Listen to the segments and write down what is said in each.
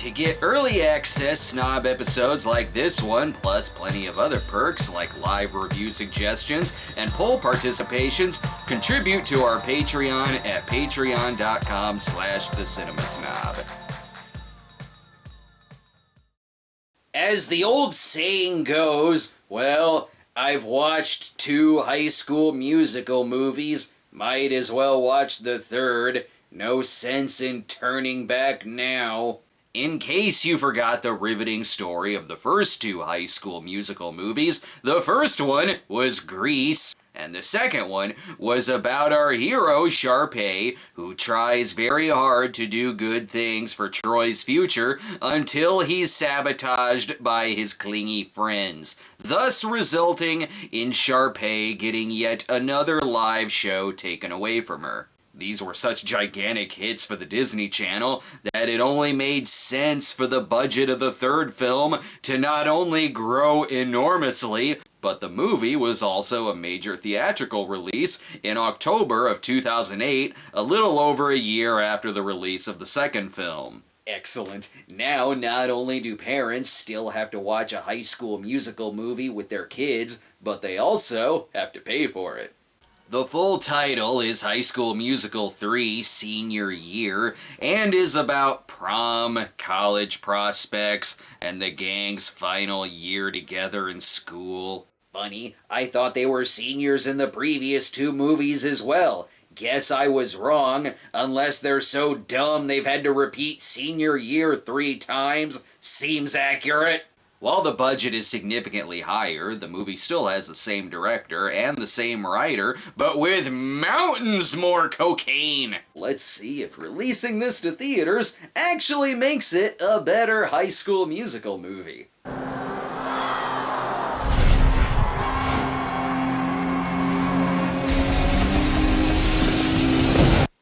To get early access Snob episodes like this one, plus plenty of other perks like live review suggestions and poll participations, contribute to our Patreon at patreon.com/thecinemasnob. As the old saying goes, well, I've watched 2 High School Musical movies, might as well watch the third. No sense in turning back now. In case you forgot the riveting story of the first 2 High School Musical movies, the first one was Grease, and the second one was about our hero, Sharpay, who tries very hard to do good things for Troy's future until he's sabotaged by his clingy friends, thus resulting in Sharpay getting yet another live show taken away from her. These were such gigantic hits for the Disney Channel that it only made sense for the budget of the third film to not only grow enormously, but the movie was also a major theatrical release in October of 2008, a little over a year after the release of the second film. Excellent. Now, not only do parents still have to watch a High School Musical movie with their kids, but they also have to pay for it. The full title is High School Musical 3 Senior Year and is about prom, college prospects, and the gang's final year together in school. Funny, I thought they were seniors in the previous 2 movies as well. Guess I was wrong, unless they're so dumb they've had to repeat senior year 3 times. Seems accurate. While the budget is significantly higher, the movie still has the same director and the same writer, but with mountains more cocaine. Let's see if releasing this to theaters actually makes it a better High School Musical movie.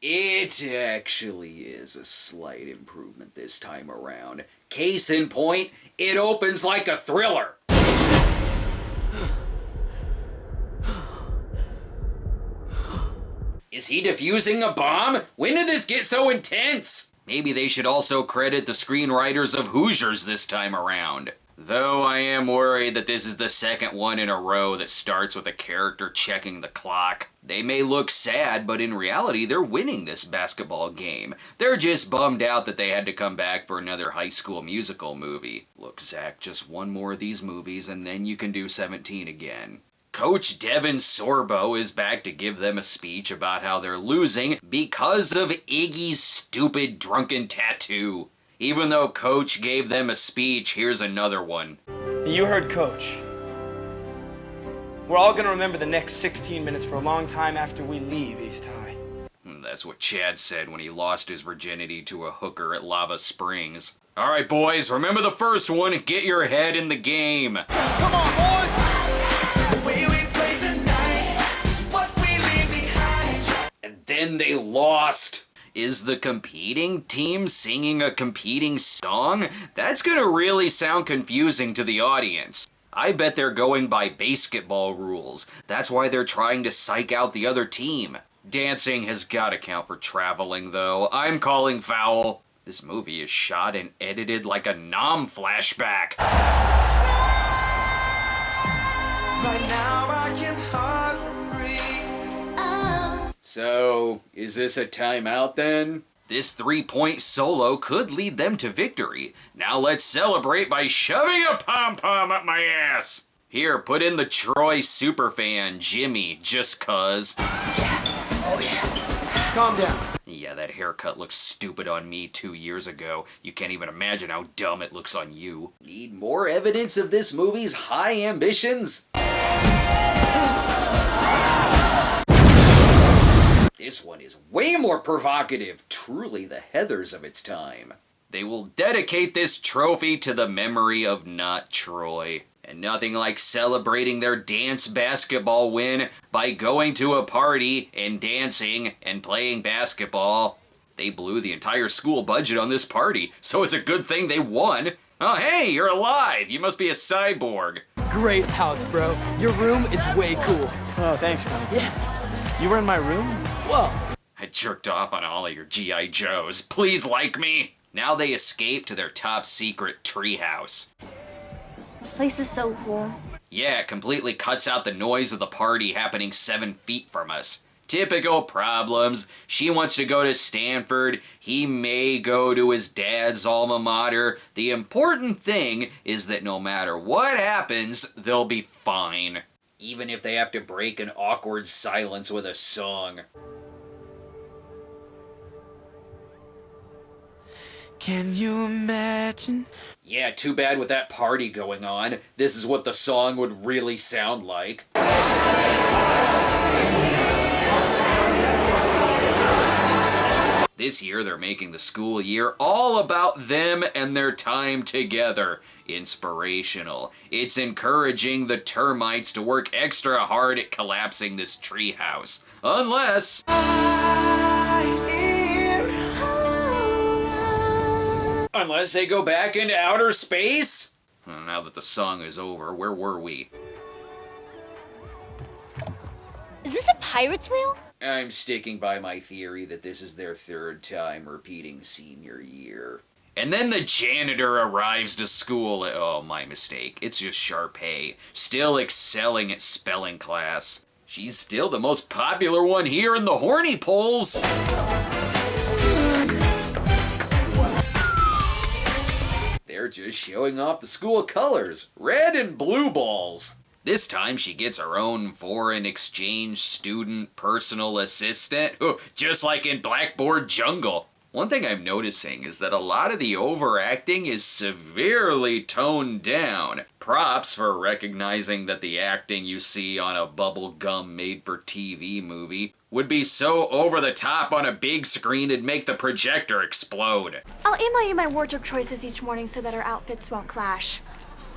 It actually is a slight improvement this time around. Case in point, it opens like a thriller. Is he defusing a bomb? When did this get so intense? Maybe they should also credit the screenwriters of Hoosiers this time around. Though I am worried that this is the second one in a row that starts with a character checking the clock. They may look sad, but in reality, they're winning this basketball game. They're just bummed out that they had to come back for another High School Musical movie. Look, Zach, just one more of these movies and then you can do 17 again. Coach Devin Sorbo is back to give them a speech about how they're losing because of Iggy's stupid drunken tattoo. Even though Coach gave them a speech, here's another one. You heard Coach. We're all gonna remember the next 16 minutes for a long time after we leave East High. That's what Chad said when he lost his virginity to a hooker at Lava Springs. Alright boys, remember the first one, get your head in the game. Come on, boys! The way we play tonight is what we leave behind. And then they lost. Is the competing team singing a competing song? That's gonna really sound confusing to the audience. I bet they're going by basketball rules. That's why they're trying to psych out the other team. Dancing has gotta count for traveling, though. I'm calling foul. This movie is shot and edited like a Nom flashback. Right now I can hardly breathe. So, is this a timeout then? This 3-point solo could lead them to victory. Now let's celebrate by shoving a pom-pom up my ass. Here, put in the Troy superfan, Jimmy, just cuz. Yeah. Oh yeah. Calm down. Yeah, that haircut looks stupid on me 2 years ago. You can't even imagine how dumb it looks on you. Need more evidence of this movie's high ambitions? This one is way more provocative, truly the Heathers of its time. They will dedicate this trophy to the memory of not Troy. And nothing like celebrating their dance basketball win by going to a party and dancing and playing basketball. They blew the entire school budget on this party, so it's a good thing they won. Oh hey, you're alive! You must be a cyborg. Great house, bro. Your room is way cool. Oh, thanks, man. Yeah. You were in my room? Whoa. I jerked off on all of your G.I. Joes. Please like me. Now they escape to their top secret treehouse. This place is so cool. Yeah, it completely cuts out the noise of the party happening 7 feet from us. Typical problems. She wants to go to Stanford. He may go to his dad's alma mater. The important thing is that no matter what happens, they'll be fine. Even if they have to break an awkward silence with a song. Can you imagine? Yeah, too bad with that party going on. This is what the song would really sound like. This year, they're making the school year all about them and their time together. Inspirational. It's encouraging the termites to work extra hard at collapsing this treehouse. Unless they go back into outer space? Now that the song is over, where were we? Is this a pirate's wheel? I'm sticking by my theory that this is their 3rd time repeating senior year. And then the janitor arrives to school. Oh, my mistake. It's just Sharpay, still excelling at spelling class. She's still the most popular one here in the horny polls. They're just showing off the school colors, red and blue balls. This time she gets her own foreign exchange student personal assistant, just like in Blackboard Jungle. One thing I'm noticing is that a lot of the overacting is severely toned down. Props for recognizing that the acting you see on a bubblegum made-for-TV movie would be so over the top on a big screen it'd make the projector explode. I'll email you my wardrobe choices each morning so that our outfits won't clash.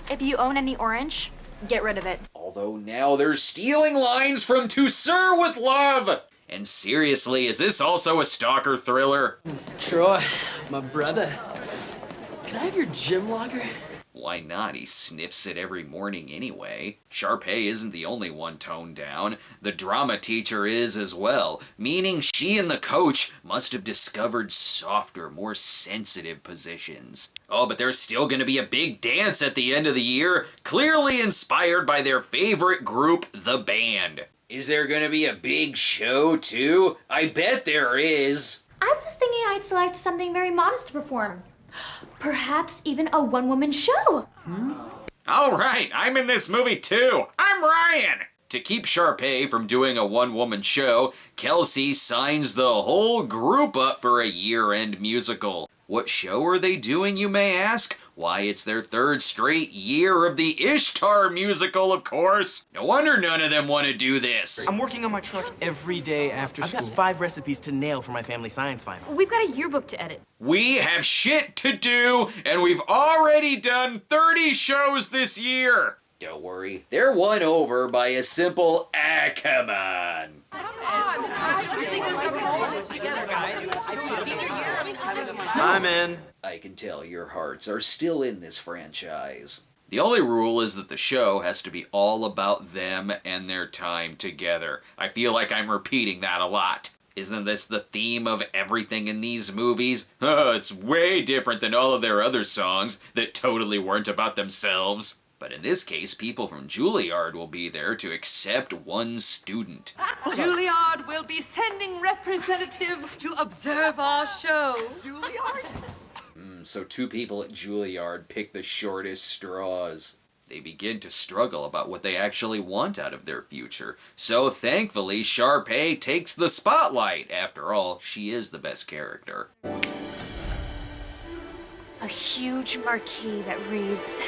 If you own any orange, get rid of it. Although now they're stealing lines from To Sir With Love! And seriously, is this also a stalker thriller? Troy, my brother. Can I have your gym locker? Why not? He sniffs it every morning anyway. Sharpay isn't the only one toned down. The drama teacher is as well, meaning she and the coach must have discovered softer, more sensitive positions. Oh, but there's still gonna be a big dance at the end of the year, clearly inspired by their favorite group, the band. Is there gonna be a big show too? I bet there is. I was thinking I'd select something very modest to perform. Perhaps even a one-woman show. Alright, I'm in this movie too. I'm Ryan! To keep Sharpay from doing a one-woman show, Kelsey signs the whole group up for a year-end musical. What show are they doing, you may ask? Why, it's their 3rd straight year of the Ishtar musical, of course. No wonder none of them want to do this. I'm working on my truck every day after school. I've got 5 recipes to nail for my family science final. We've got a yearbook to edit. We have shit to do, and we've already done 30 shows this year. Don't worry, they're won over by a simple, come on. I'm in. I can tell your hearts are still in this franchise. The only rule is that the show has to be all about them and their time together. I feel like I'm repeating that a lot. Isn't this the theme of everything in these movies? Oh, it's way different than all of their other songs that totally weren't about themselves. But in this case, people from Juilliard will be there to accept one student. Juilliard will be sending representatives to observe our show. So 2 people at Juilliard pick the shortest straws. They begin to struggle about what they actually want out of their future. So thankfully, Sharpay takes the spotlight. After all, she is the best character. A huge marquee that reads...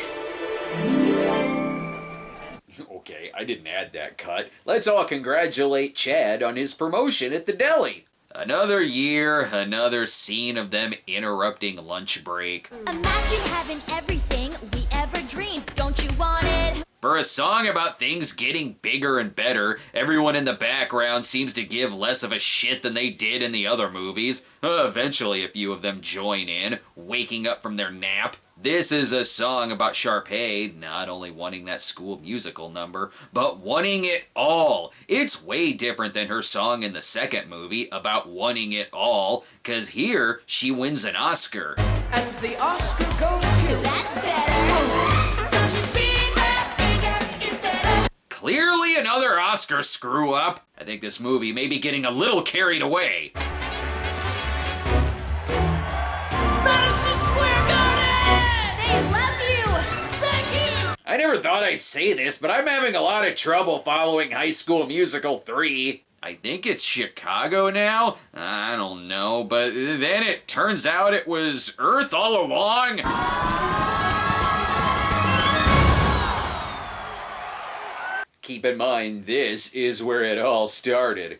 Okay, I didn't add that cut. Let's all congratulate Chad on his promotion at the deli. Another year, another scene of them interrupting lunch break. Imagine having everything we ever dreamed. Don't you want it? For a song about things getting bigger and better, everyone in the background seems to give less of a shit than they did in the other movies. Eventually, a few of them join in, waking up from their nap. This is a song about Sharpay not only wanting that school musical number, but wanting it all. It's way different than her song in the second movie about wanting it all, 'cause here she wins an Oscar. And the Oscar goes to... That's better. Don't you see that bigger is better? Clearly another Oscar screw-up. I think this movie may be getting a little carried away. I never thought I'd say this, but I'm having a lot of trouble following High School Musical 3. I think it's Chicago now? I don't know, but then it turns out it was Earth all along. Keep in mind, this is where it all started.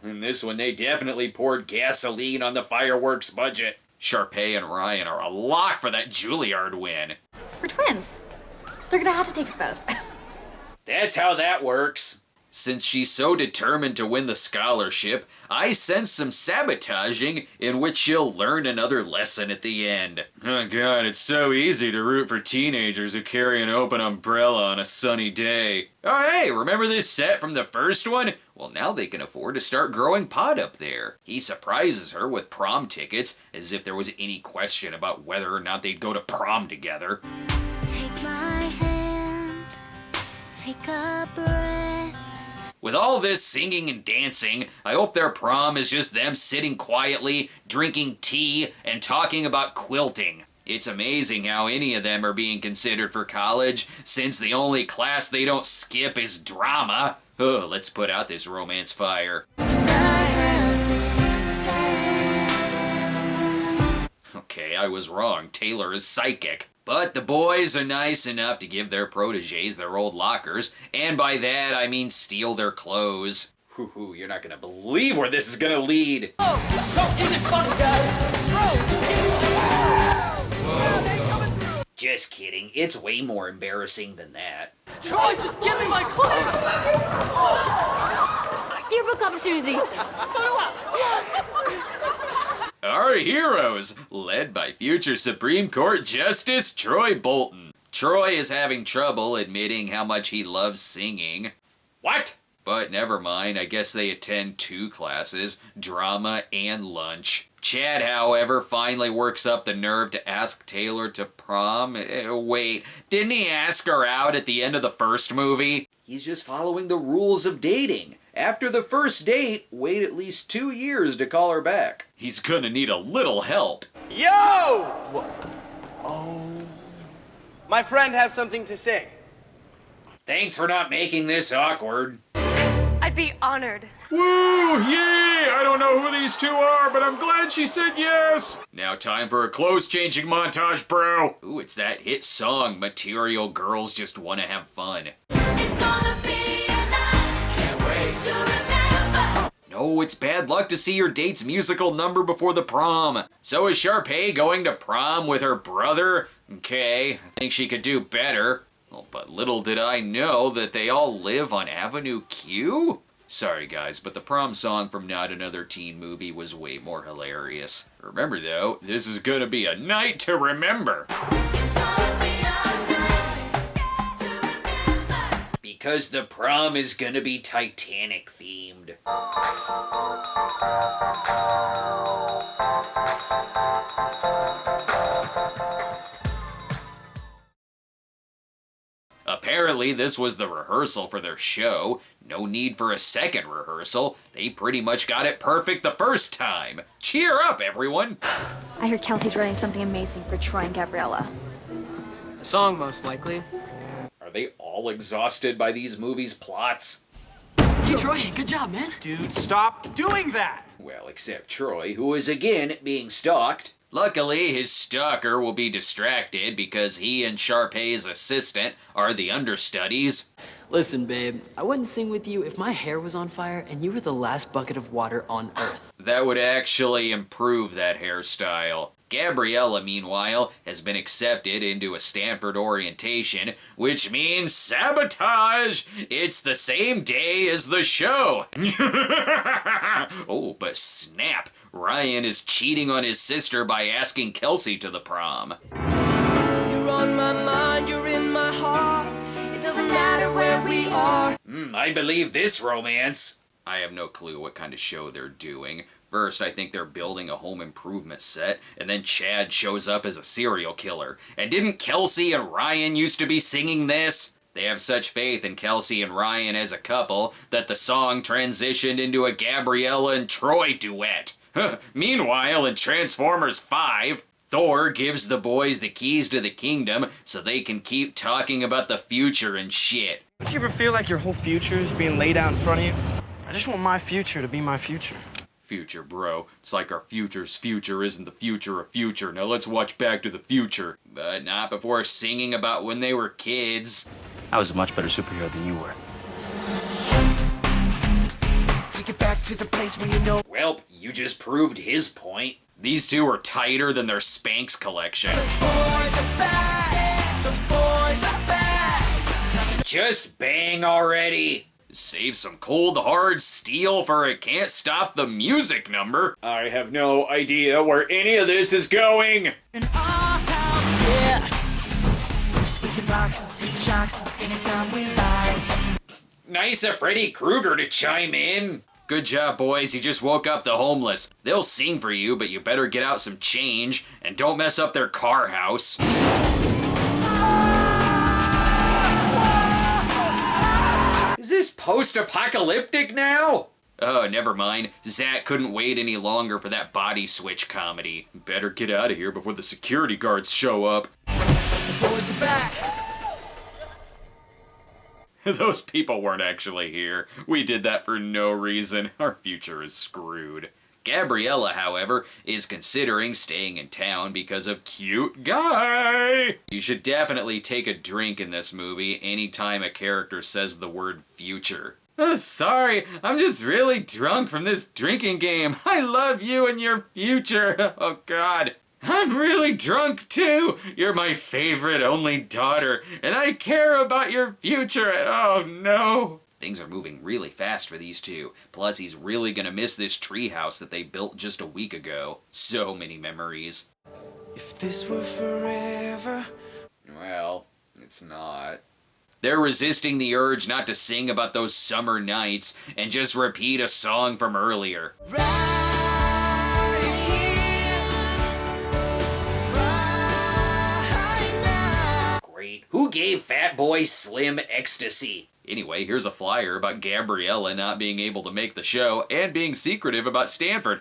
In this one, they definitely poured gasoline on the fireworks budget. Sharpay and Ryan are a lock for that Juilliard win. We're twins. They're gonna have to take us both. That's how that works. Since she's so determined to win the scholarship, I sense some sabotaging in which she'll learn another lesson at the end. Oh god, it's so easy to root for teenagers who carry an open umbrella on a sunny day. Oh hey, remember this set from the first one? Well, now they can afford to start growing pot up there. He surprises her with prom tickets, as if there was any question about whether or not they'd go to prom together. Take my hand, take a breath. With all this singing and dancing, I hope their prom is just them sitting quietly, drinking tea, and talking about quilting. It's amazing how any of them are being considered for college, since the only class they don't skip is drama. Oh, let's put out this romance fire. Okay, I was wrong. Taylor is psychic. But the boys are nice enough to give their proteges their old lockers, and by that I mean steal their clothes. Whew, you're not gonna believe where this is gonna lead. Just kidding, it's way more embarrassing than that. Troy, just give me my clothes! Yearbook opportunity. Photo op. Our heroes, led by future Supreme Court Justice Troy Bolton. Troy is having trouble admitting how much he loves singing. What? But never mind, I guess they attend 2 classes, drama and lunch. Chad, however, finally works up the nerve to ask Taylor to prom. Wait, didn't he ask her out at the end of the first movie? He's just following the rules of dating. After the first date, wait at least 2 years to call her back. He's gonna need a little help. Yo! Oh. My friend has something to say. Thanks for not making this awkward. I'd be honored. Woo! Yay! I don't know who these 2 are, but I'm glad she said yes! Now time for a clothes-changing montage, bro! Ooh, it's that hit song, Material Girls Just Wanna Have Fun. It's gonna be a night. Can't wait to remember. No, it's bad luck to see your date's musical number before the prom. So is Sharpay going to prom with her brother? Okay, I think she could do better. Well, but little did I know that they all live on Avenue Q? Sorry guys, but the prom song from Not Another Teen Movie was way more hilarious. Remember though, this is gonna be a night to remember. It's gonna be a night to remember. Because the prom is gonna be Titanic themed. Apparently, this was the rehearsal for their show. No need for a second rehearsal. They pretty much got it perfect the first time. Cheer up, everyone! I heard Kelsey's writing something amazing for Troy and Gabriella. A song, most likely. Are they all exhausted by these movies' plots? Hey, Troy, good job, man. Dude, stop doing that! Well, except Troy, who is again being stalked. Luckily, his stalker will be distracted because he and Sharpay's assistant are the understudies. Listen, babe, I wouldn't sing with you if my hair was on fire and you were the last bucket of water on Earth. That would actually improve that hairstyle. Gabriella, meanwhile, has been accepted into a Stanford orientation, which means sabotage! It's the same day as the show! Oh, but snap! Ryan is cheating on his sister by asking Kelsey to the prom. You're on my mind, you're in my heart. It doesn't matter where we are. I believe this romance. I have no clue what kind of show they're doing. First, I think they're building a home improvement set, and then Chad shows up as a serial killer. And didn't Kelsey and Ryan used to be singing this? They have such faith in Kelsey and Ryan as a couple that the song transitioned into a Gabriella and Troy duet. Meanwhile, in Transformers 5, Thor gives the boys the keys to the kingdom so they can keep talking about the future and shit. Don't you ever feel like your whole future is being laid out in front of you? I just want my future to be my future. Future, bro. It's like our future's future isn't the future of future. Now let's watch Back to the Future. But not before singing about when they were kids. I was a much better superhero than you were. Take it back to the place where you know. Welp, you just proved his point. These two are tighter than their Spanx collection. Boys are back. The boys are back. Just bang already. Save some cold hard steel for a Can't Stop the Music number. I have no idea where any of this is going. In our house, yeah. We can rock, we can shock, anytime we like. Nice of Freddy Krueger to chime in. Good job, boys. You just woke up the homeless. They'll sing for you, but you better get out some change and don't mess up their car house. Is this post-apocalyptic now? Oh, never mind. Zach couldn't wait any longer for that body switch comedy. Better get out of here before the security guards show up. The boys are back. Those people weren't actually here. We did that for no reason. Our future is screwed. Gabriella, however, is considering staying in town because of cute guy. You should definitely take a drink in this movie anytime a character says the word future. Oh, sorry, I'm just really drunk from this drinking game. I love you and your future. Oh, God. I'm really drunk, too. You're my favorite only daughter, and I care about your future. Oh, no. Things are moving really fast for these two. Plus, he's really gonna miss this treehouse that they built just a week ago. So many memories. If this were forever. Well, it's not. They're resisting the urge not to sing about those summer nights and just repeat a song from earlier. Right here. Right now. Great. Who gave Fat Boy Slim ecstasy? Anyway, here's a flyer about Gabriella not being able to make the show and being secretive about Stanford.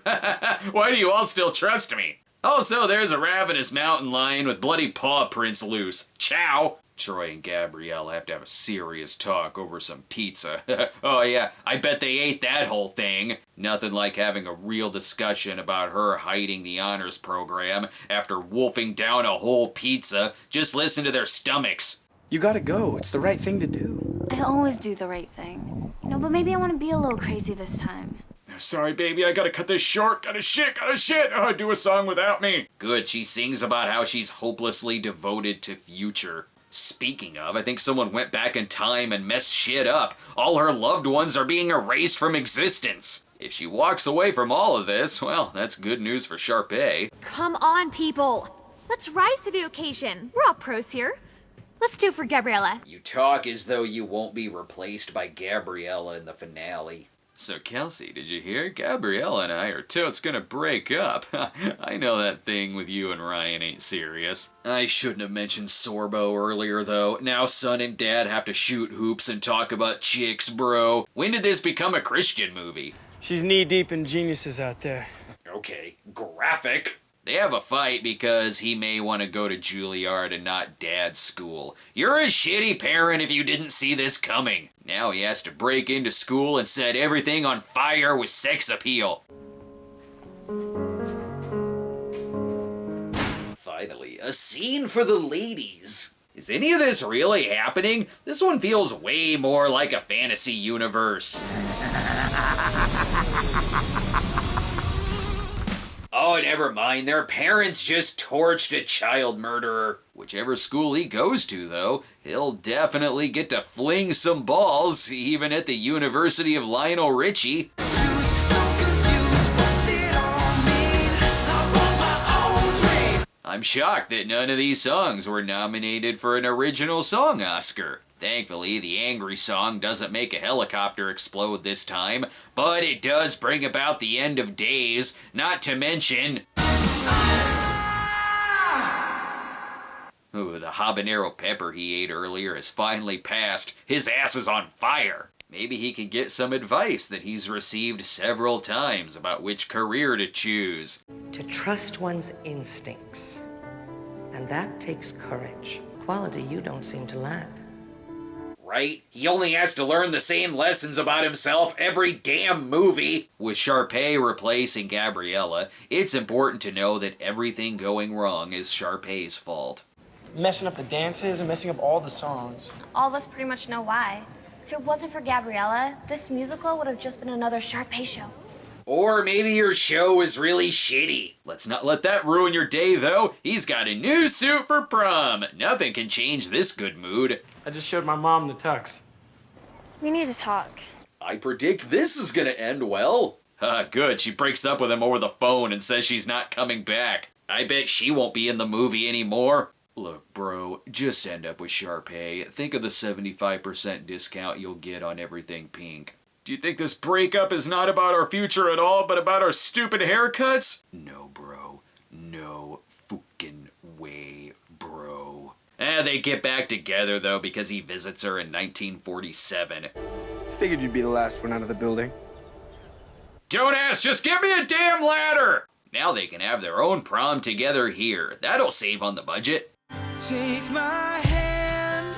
Why do you all still trust me? Also, there's a ravenous mountain lion with bloody paw prints loose. Ciao! Troy and Gabrielle have to have a serious talk over some pizza. Oh yeah, I bet they ate that whole thing. Nothing like having a real discussion about her hiding the honors program after wolfing down a whole pizza. Just listen to their stomachs. You gotta go. It's the right thing to do. I always do the right thing. But maybe I want to be a little crazy this time. Sorry, baby, I gotta cut this short. Gotta shit. Oh, do a song without me. Good, she sings about how she's hopelessly devoted to future. Speaking of, I think someone went back in time and messed shit up. All her loved ones are being erased from existence. If she walks away from all of this, well, that's good news for Sharpay. Come on, people. Let's rise to the occasion. We're all pros here. Let's do it for Gabriella. You talk as though you won't be replaced by Gabriella in the finale. So, Kelsey, did you hear? Gabriella and I are totes gonna break up. I know that thing with you and Ryan ain't serious. I shouldn't have mentioned Sorbo earlier, though. Now son and dad have to shoot hoops and talk about chicks, bro. When did this become a Christian movie? She's knee-deep in geniuses out there. Okay, graphic. They have a fight because he may want to go to Juilliard and not dad's school. You're a shitty parent if you didn't see this coming. Now he has to break into school and set everything on fire with sex appeal. Finally, a scene for the ladies. Is any of this really happening? This one feels way more like a fantasy universe. Oh, never mind. Their parents just torched a child murderer. Whichever school he goes to, though, he'll definitely get to fling some balls, even at the University of Lionel Richie. I'm shocked that none of these songs were nominated for an original song Oscar. Thankfully, the angry song doesn't make a helicopter explode this time, but it does bring about the end of days, not to mention... Ooh, the habanero pepper he ate earlier has finally passed. His ass is on fire. Maybe he can get some advice that he's received several times about which career to choose. To trust one's instincts. And that takes courage. Quality you don't seem to lack. Right? He only has to learn the same lessons about himself every damn movie. With Sharpay replacing Gabriella, it's important to know that everything going wrong is Sharpay's fault. Messing up the dances and messing up all the songs. All of us pretty much know why. If it wasn't for Gabriella, this musical would have just been another Sharpay show. Or maybe your show is really shitty. Let's not let that ruin your day, though. He's got a new suit for prom. Nothing can change this good mood. I just showed my mom the tux. We need to talk. I predict this is gonna end well. Good. She breaks up with him over the phone and says she's not coming back. I bet she won't be in the movie anymore. Look, bro, just end up with Sharpay. Think of the 75% discount you'll get on everything pink. Do you think this breakup is not about our future at all, but about our stupid haircuts? No, bro. No fucking way, bro. They get back together, though, because he visits her in 1947. Figured you'd be the last one out of the building. Don't ask, just give me a damn ladder! Now they can have their own prom together here. That'll save on the budget. Take my hand,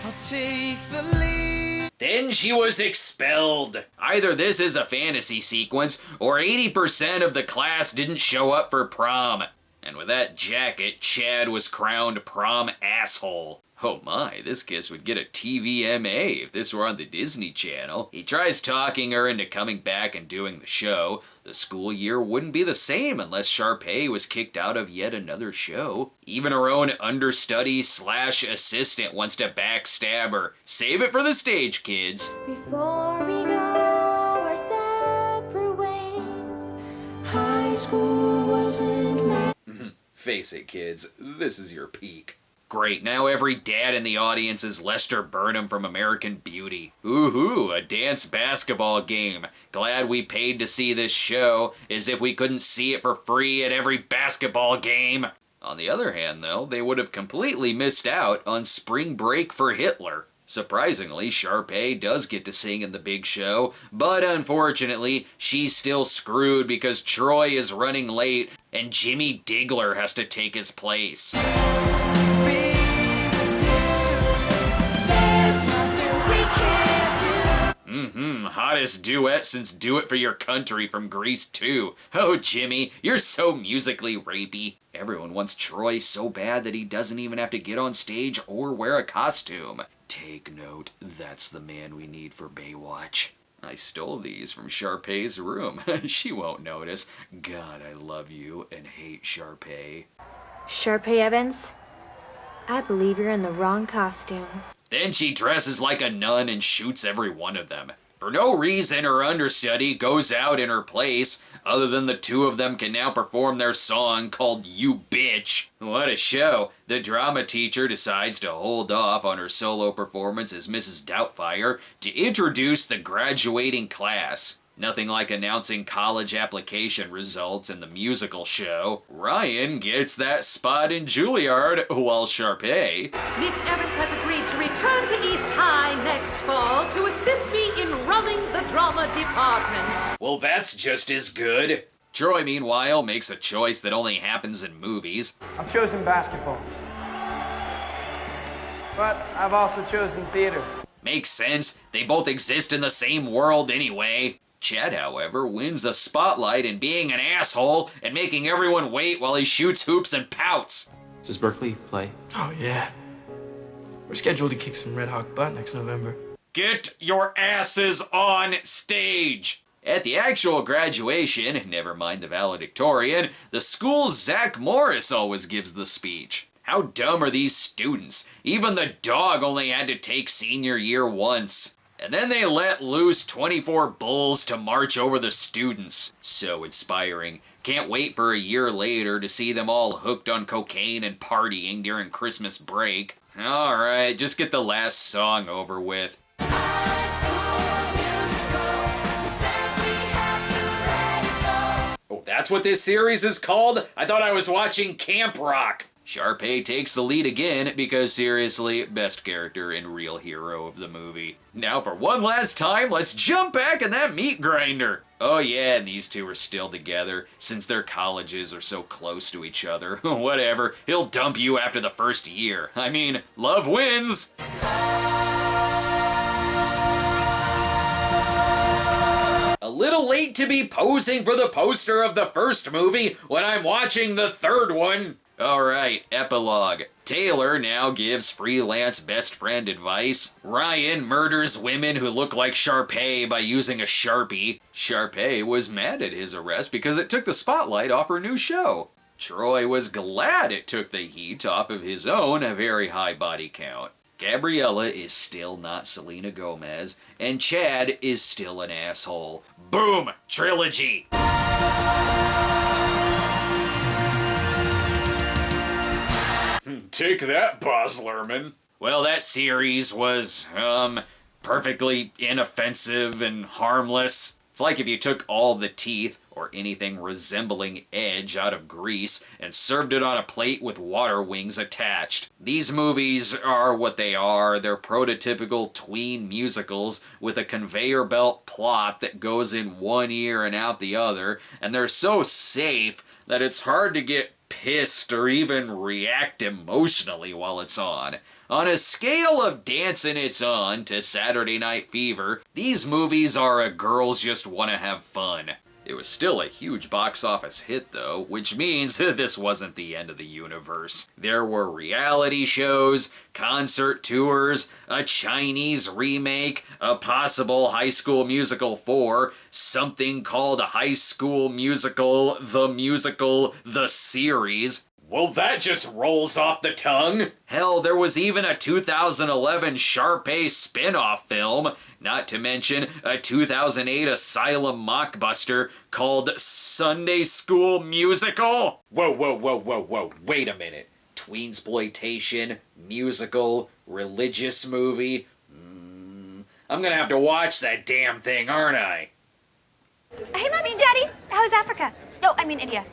I'll take the lead. Then she was expelled. Either this is a fantasy sequence, or 80% of the class didn't show up for prom. And with that jacket, Chad was crowned prom asshole. Oh my, this kiss would get a TVMA if this were on the Disney Channel. He tries talking her into coming back and doing the show. The school year wouldn't be the same unless Sharpay was kicked out of yet another show. Even her own understudy / assistant wants to backstab her. Save it for the stage, kids. Before we go our separate ways, High school wasn't meant. Face it, kids, this is your peak. Great, now every dad in the audience is Lester Burnham from American Beauty. Ooh, a dance basketball game. Glad we paid to see this show, as if we couldn't see it for free at every basketball game. On the other hand, though, they would have completely missed out on Spring Break for Hitler. Surprisingly, Sharpay does get to sing in the big show, but unfortunately, she's still screwed because Troy is running late and Jimmy Diggler has to take his place. Hottest duet since Do It For Your Country from Grease 2. Oh, Jimmy, you're so musically rapey. Everyone wants Troy so bad that he doesn't even have to get on stage or wear a costume. Take note, that's the man we need for Baywatch. I stole these from Sharpay's room. She won't notice. God, I love you and hate Sharpay. Sharpay Evans, I believe you're in the wrong costume. Then she dresses like a nun and shoots every one of them. For no reason, her understudy goes out in her place, other than the two of them can now perform their song called You Bitch. What a show. The drama teacher decides to hold off on her solo performance as Mrs. Doubtfire to introduce the graduating class. Nothing like announcing college application results in the musical show. Ryan gets that spot in Juilliard, while Sharpay... Miss Evans has agreed to return to East High next fall to assist me in running the drama department. Well, that's just as good. Troy, meanwhile, makes a choice that only happens in movies. I've chosen basketball. But I've also chosen theater. Makes sense. They both exist in the same world anyway. Chad, however, wins a spotlight in being an asshole and making everyone wait while he shoots hoops and pouts. Does Berkeley play? Oh, yeah. We're scheduled to kick some Red Hawk butt next November. Get your asses on stage! At the actual graduation, never mind the valedictorian, the school's Zach Morris always gives the speech. How dumb are these students? Even the dog only had to take senior year once. And then they let loose 24 bulls to march over the students. So inspiring. Can't wait for a year later to see them all hooked on cocaine and partying during Christmas break. Alright, just get the last song over with. Oh, that's what this series is called? I thought I was watching Camp Rock. Sharpay takes the lead again because, seriously, best character and real hero of the movie. Now for one last time, let's jump back in that meat grinder. Oh yeah, and these two are still together since their colleges are so close to each other. Whatever, he'll dump you after the first year. I mean, love wins. A little late to be posing for the poster of the first movie when I'm watching the third one. Alright, epilogue. Taylor now gives freelance best friend advice. Ryan murders women who look like Sharpay by using a Sharpie. Sharpay was mad at his arrest because it took the spotlight off her new show. Troy was glad it took the heat off of his own very high body count. Gabriella is still not Selena Gomez, and Chad is still an asshole. Boom! Trilogy! Take that, Baz Luhrmann. Well, that series was, perfectly inoffensive and harmless. It's like if you took all the teeth, or anything resembling edge, out of grease and served it on a plate with water wings attached. These movies are what they are. They're prototypical tween musicals with a conveyor belt plot that goes in one ear and out the other, and they're so safe that it's hard to get pissed or even react emotionally while it's on. On a scale of Dancing It's On to Saturday Night Fever, these movies are a girls just wanna have fun. It was still a huge box office hit though, which means this wasn't the end of the universe. There were reality shows, concert tours, a Chinese remake, a possible High School Musical 4, something called High School Musical, the series. Well, that just rolls off the tongue. Hell, there was even a 2011 Sharpay spin-off film, not to mention a 2008 Asylum mockbuster called Sunday School Musical. Whoa, wait a minute. Tweensploitation, musical, religious movie. I'm gonna have to watch that damn thing, aren't I? Hey, Mommy and Daddy, how's Africa? Oh, I mean India.